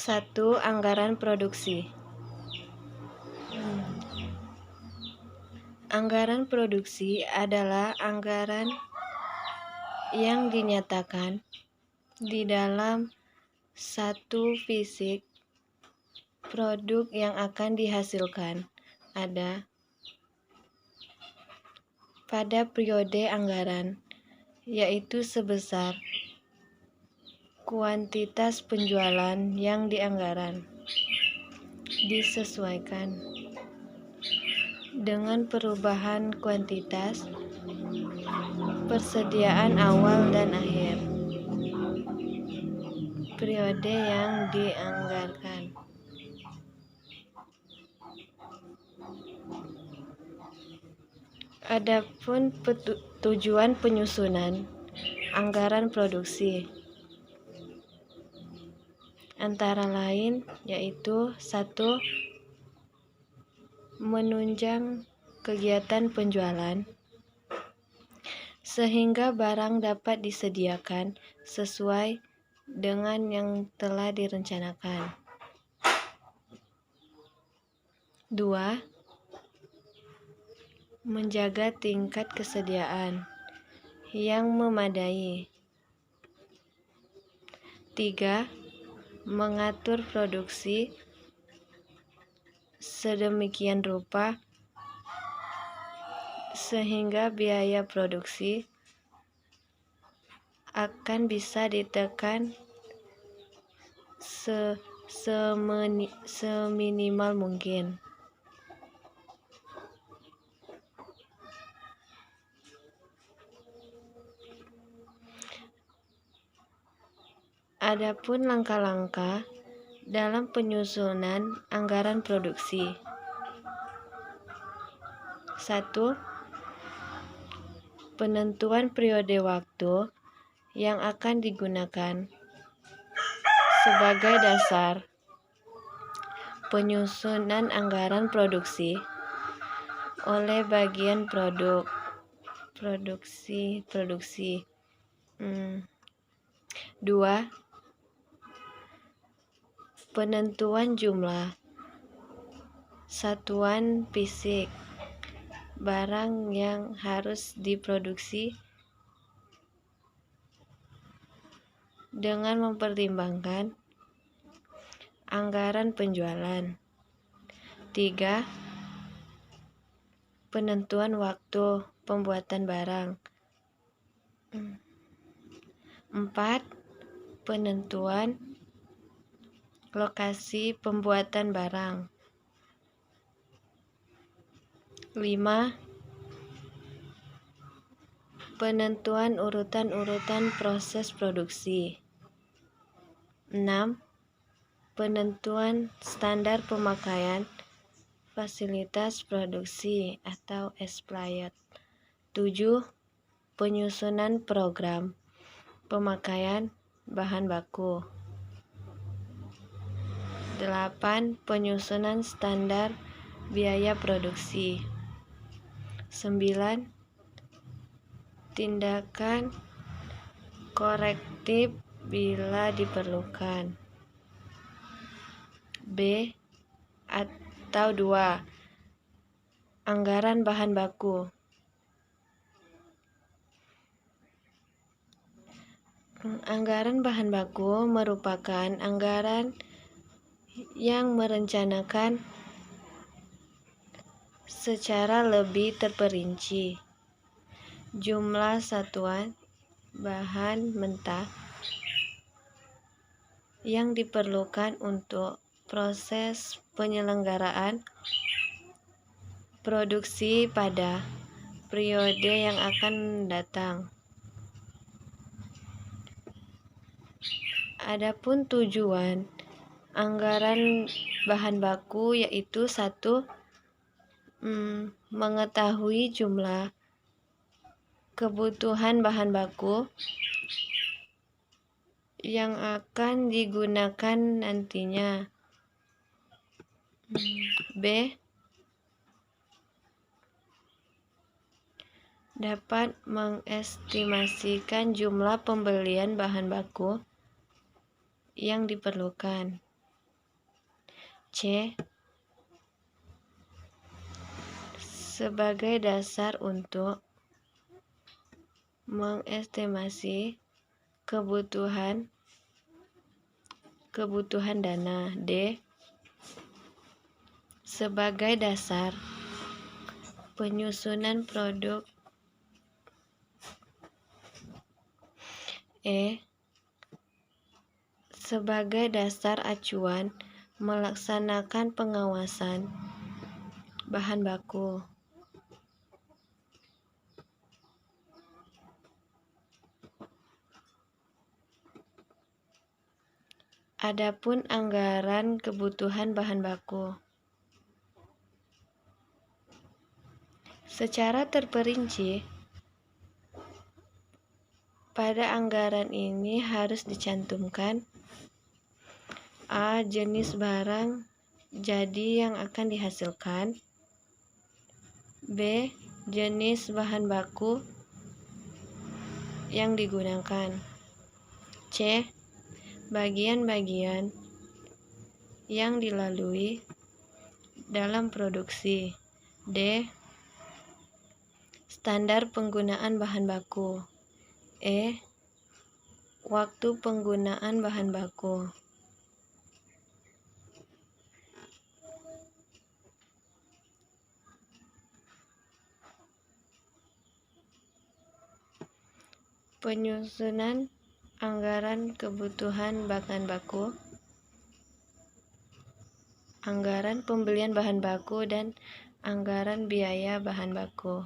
1. Anggaran produksi. Anggaran produksi adalah anggaran yang dinyatakan di dalam satu fisik produk yang akan dihasilkan pada periode anggaran, yaitu sebesar kuantitas penjualan yang dianggaran, disesuaikan dengan perubahan kuantitas persediaan awal dan akhir periode yang dianggarkan. Adapun tujuan penyusunan anggaran produksi antara lain yaitu 1. Menunjang kegiatan penjualan sehingga barang dapat disediakan sesuai dengan yang telah direncanakan. 2. Menjaga tingkat kesediaan yang memadai. 3. Mengatur produksi sedemikian rupa sehingga biaya produksi akan bisa ditekan seminimal mungkin. Adapun langkah-langkah dalam penyusunan anggaran produksi. 1. Penentuan periode waktu yang akan digunakan sebagai dasar penyusunan anggaran produksi oleh bagian produksi. 2. Penentuan jumlah satuan fisik barang yang harus diproduksi dengan mempertimbangkan anggaran penjualan. 3. Penentuan waktu pembuatan barang. 4. Penentuan lokasi pembuatan barang. 5. Penentuan urutan-urutan proses produksi. 6. Penentuan standar pemakaian fasilitas produksi atau SPLAYT. 7. Penyusunan program pemakaian bahan baku. 8. Penyusunan standar biaya produksi. 9. Tindakan korektif bila diperlukan. B atau 2. Anggaran bahan baku. Anggaran bahan baku merupakan anggaran yang merencanakan secara lebih terperinci jumlah satuan bahan mentah yang diperlukan untuk proses penyelenggaraan produksi pada periode yang akan datang. Adapun tujuan anggaran bahan baku yaitu 1. Mengetahui jumlah kebutuhan bahan baku yang akan digunakan nantinya. B. Dapat mengestimasikan jumlah pembelian bahan baku yang diperlukan. C. Sebagai dasar untuk mengestimasi kebutuhan dana. D. Sebagai dasar penyusunan produk. E. Sebagai dasar acuan melaksanakan pengawasan bahan baku. Adapun anggaran kebutuhan bahan baku. Secara terperinci, pada anggaran ini harus dicantumkan: A. Jenis barang jadi yang akan dihasilkan. B. Jenis bahan baku yang digunakan. C. Bagian-bagian yang dilalui dalam produksi. D. Standar penggunaan bahan baku. E. Waktu penggunaan bahan baku. Penyusunan anggaran kebutuhan bahan baku, anggaran pembelian bahan baku, dan anggaran biaya bahan baku.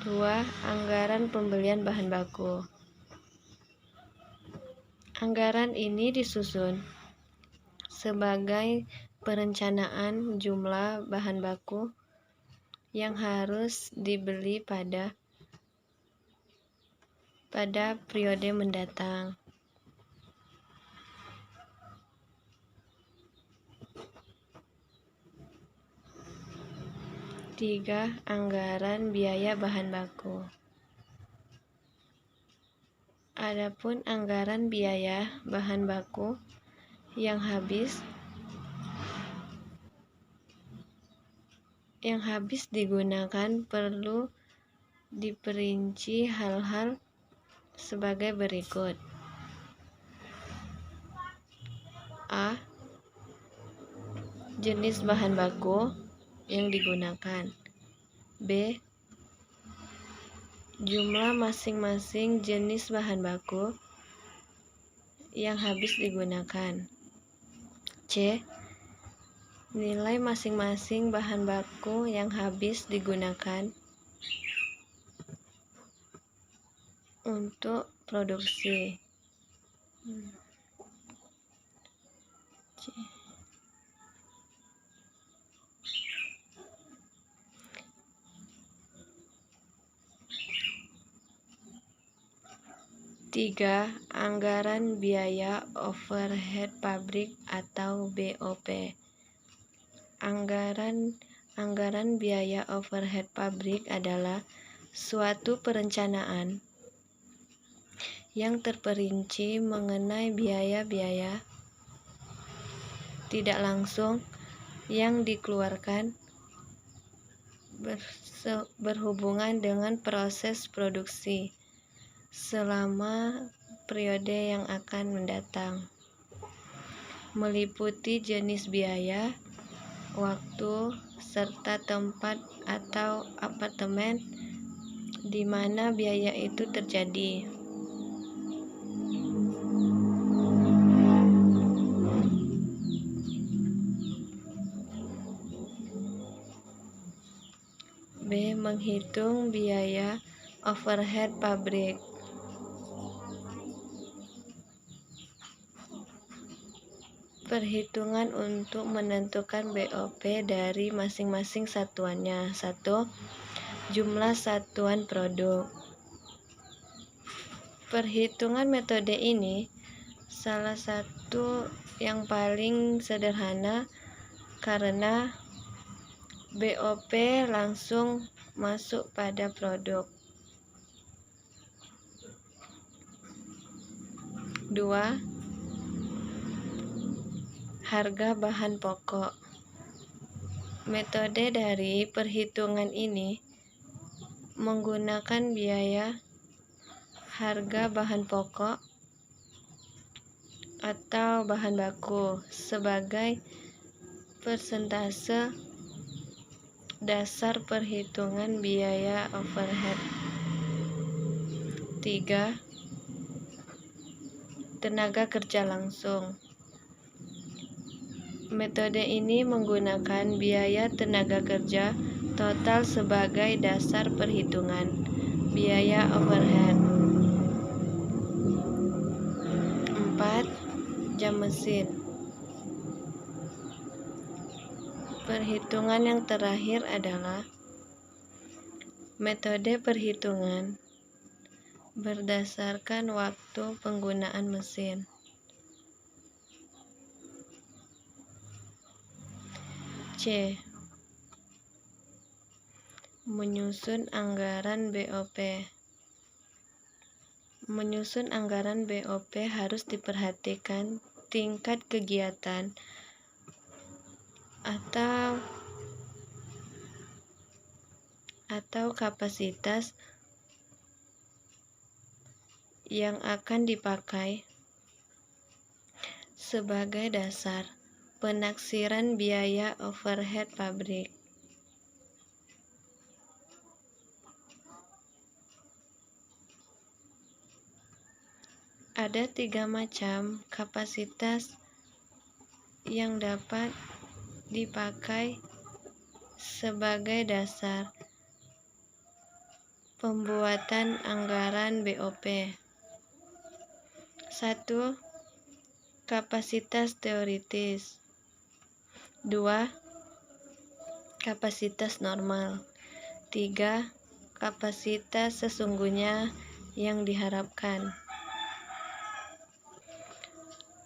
2. Anggaran pembelian bahan baku. Anggaran ini disusun sebagai perencanaan jumlah bahan baku yang harus dibeli pada periode mendatang. 3. Anggaran biaya bahan baku. Adapun anggaran biaya bahan baku yang habis digunakan perlu diperinci hal-hal sebagai berikut. A. Jenis bahan baku yang digunakan. B. Jumlah masing-masing jenis bahan baku yang habis digunakan. C. Nilai masing-masing bahan baku yang habis digunakan untuk produksi. C. 3. Anggaran biaya overhead pabrik atau BOP. Anggaran biaya overhead pabrik adalah suatu perencanaan yang terperinci mengenai biaya-biaya tidak langsung yang dikeluarkan berhubungan dengan proses produksi selama periode yang akan mendatang, meliputi jenis biaya, waktu, serta tempat atau apartemen di mana biaya itu terjadi. B. Menghitung biaya overhead pabrik. Perhitungan untuk menentukan BOP dari masing-masing satuannya. 1. Jumlah satuan produk. Perhitungan metode ini salah satu yang paling sederhana karena BOP langsung masuk pada produk. 2. Harga bahan pokok. Metode dari perhitungan ini menggunakan biaya harga bahan pokok atau bahan baku sebagai persentase dasar perhitungan biaya overhead. 3. Tenaga kerja langsung. Metode ini menggunakan biaya tenaga kerja total sebagai dasar perhitungan biaya overhead. 4. Jam mesin. Perhitungan yang terakhir adalah metode perhitungan berdasarkan waktu penggunaan mesin. C. Menyusun anggaran BOP. Menyusun anggaran BOP harus diperhatikan tingkat kegiatan atau kapasitas yang akan dipakai sebagai dasar penaksiran biaya overhead pabrik. Ada 3 macam kapasitas yang dapat dipakai sebagai dasar pembuatan anggaran BOP. 1. Kapasitas teoritis. 2. Kapasitas normal. 3. Kapasitas sesungguhnya yang diharapkan.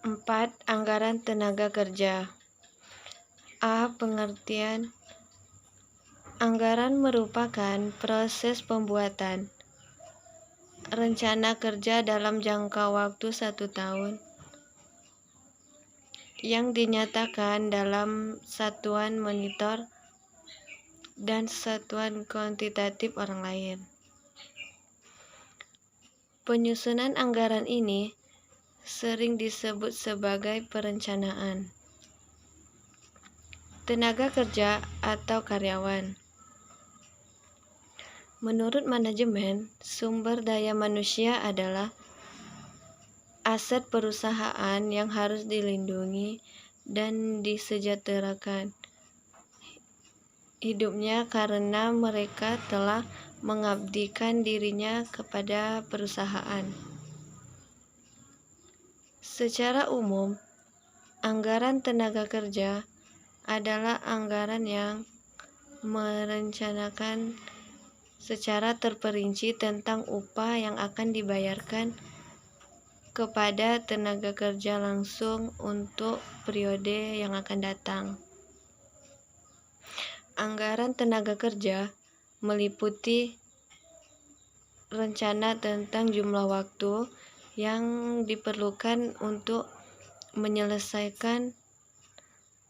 4. Anggaran tenaga kerja. A. Pengertian. Anggaran merupakan proses pembuatan rencana kerja dalam jangka waktu 1 tahun yang dinyatakan dalam satuan monitor dan satuan kuantitatif orang lain. Penyusunan anggaran ini sering disebut sebagai perencanaan. Tenaga kerja atau karyawan. Menurut manajemen, sumber daya manusia adalah aset perusahaan yang harus dilindungi dan disejahterakan hidupnya karena mereka telah mengabdikan dirinya kepada perusahaan. Secara umum, anggaran tenaga kerja adalah anggaran yang merencanakan secara terperinci tentang upah yang akan dibayarkan kepada tenaga kerja langsung untuk periode yang akan datang. Anggaran tenaga kerja meliputi rencana tentang jumlah waktu yang diperlukan untuk menyelesaikan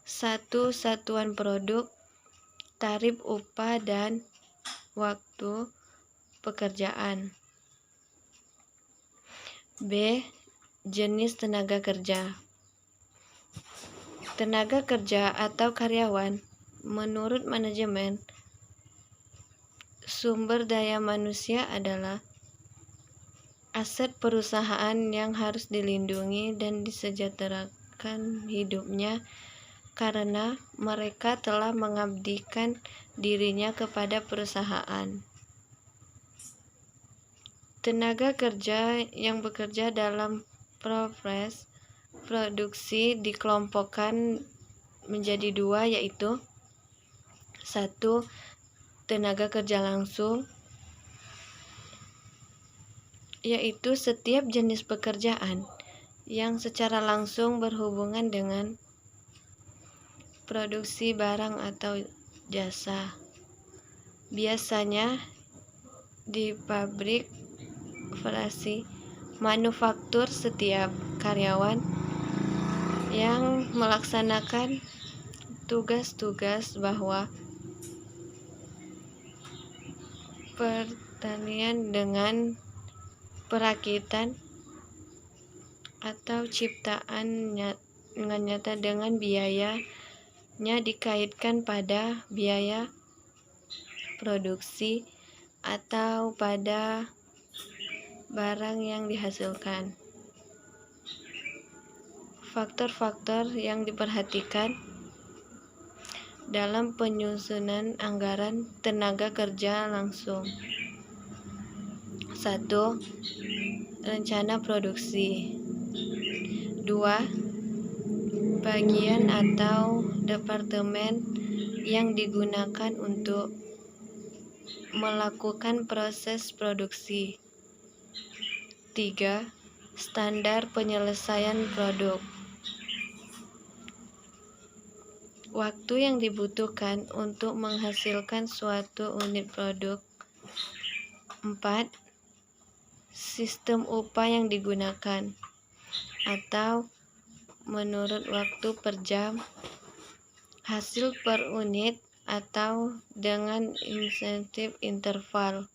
satu satuan produk, tarif upah, dan waktu pekerjaan. B. Jenis tenaga kerja. Tenaga kerja atau karyawan, menurut manajemen, sumber daya manusia adalah aset perusahaan yang harus dilindungi dan disejahterakan hidupnya karena mereka telah mengabdikan dirinya kepada perusahaan. Tenaga kerja yang bekerja dalam proses produksi dikelompokkan menjadi 2, yaitu 1. Tenaga kerja langsung, yaitu setiap jenis pekerjaan yang secara langsung berhubungan dengan produksi barang atau jasa, biasanya di pabrik, farmasi, manufaktur setiap karyawan yang melaksanakan tugas-tugas bahwa pertanian dengan perakitan atau ciptaan dengan nyata dengan biayanya dikaitkan pada biaya produksi atau pada barang yang dihasilkan. Faktor-faktor yang diperhatikan dalam penyusunan anggaran tenaga kerja langsung. 1. Rencana produksi. 2. Bagian atau departemen yang digunakan untuk melakukan proses produksi. 3. Standar penyelesaian produk. Waktu yang dibutuhkan untuk menghasilkan suatu unit produk. 4. Sistem upah yang digunakan, atau menurut waktu per jam, hasil per unit, atau dengan insentif interval.